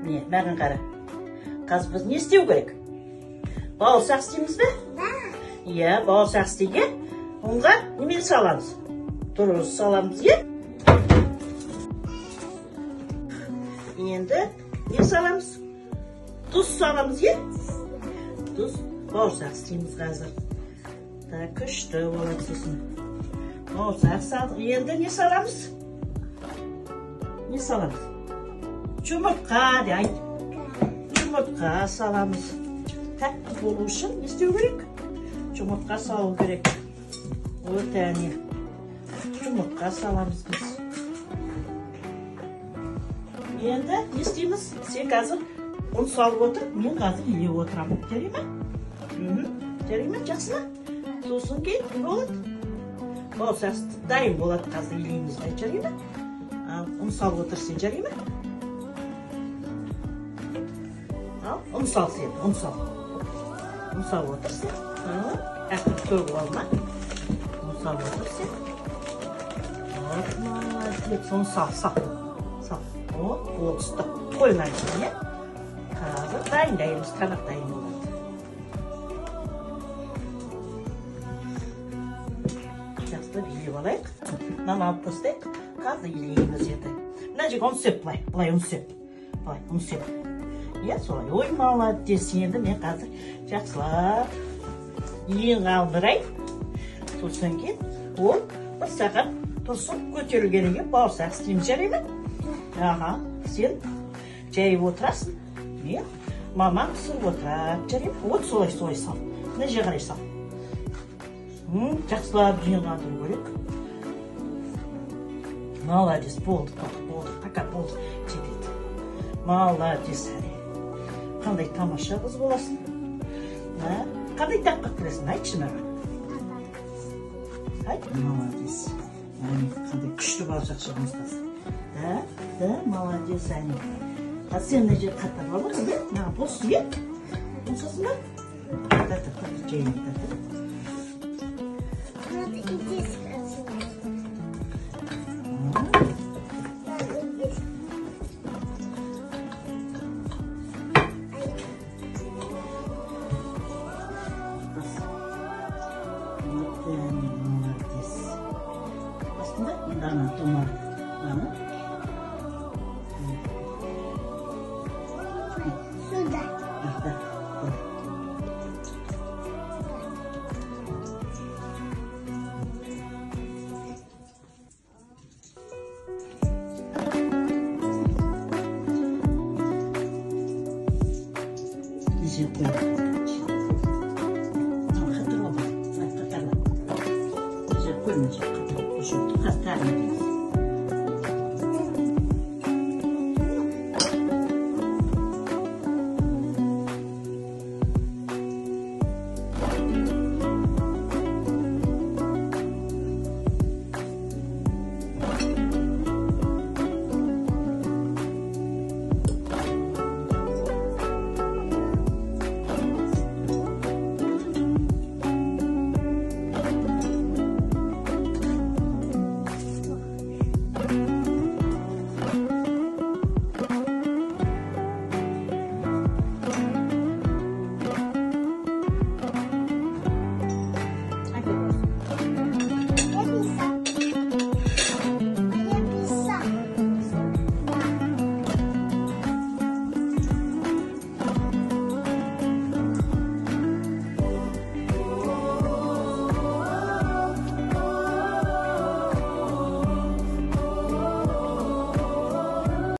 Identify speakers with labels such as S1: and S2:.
S1: Міне, маған қара. Қазір біз не істеу керек? Бауырсақ істейміз бе? Иә, бауырсақ істейге онға немені саламыз? Дұрыс саламыз, е? Енді не саламыз? Тұз саламыз, е? Тұз бауырсақ істейміз қазір. Күшті болады сосын. Бауырсақ салдық. Енді не саламыз? Не саламыз? Жұмыртқа де айт. Жұмыртқа саламыз. Тәтті болу үшін не істеу керек? Жұмыртқа салу керек. Өтәне. Жұмыртқа саламыз біз. Енді не істейміз? Сен қазір ұн салып отыр, мен қазір ие отырамын. Жарай ма? Жарай ма? Жақсы ма? Сосын кейін не болады? Бауырсақ дайын болады қазір илейміз бе? Жарай ма? Ұн салып отыр сен, жарай ма? Ұн сал сен, ұн сал. Ұн салып отыр сен. Әкір төгіп алма. Ұн салып отыр сен. Молодец, ұн сал, сал. Сал. Ол тұста. Қоймай үшін, е? Қазір дайындаймыз, тамақ дайын болады. Жақсылап илеп алайық. Мынаны алып тастайық. Қазір илейміз еді. Мына жерге ұн сеп, былай ұн сеп. Былай ұн сеп. Е, солай. Ой, молодец, енді мен қазір жақсылап ең алдырай. Сосын кейін ол бір сағат тұрсын көтерілгенге бауырсақ істейміз, жарай ма? Аға, сен жайып отырасың. Мен мамам пісіріп отырады, жарай ма? Вот солай сал. Мына жерге қарай сал. Жақсылап ең алдыру керек. Молодец, болды, пока болды. Жетеді. Молодец, әне. Қандай тамаша қыз боласың. Қандай таққа кіресің, айтшы маған. Айт, молодец. Қандай күшті бауырсақ шығымыздасың. Да, молодец, әне. Сен мына жер қаттап алыр, маған бос е? Босасын ба? Жайын айтады. Молодец. Астында дана томар. Дана.
S2: Сюда.
S1: Да. Здесь вот. Koymayacak kadar. Şu katlar.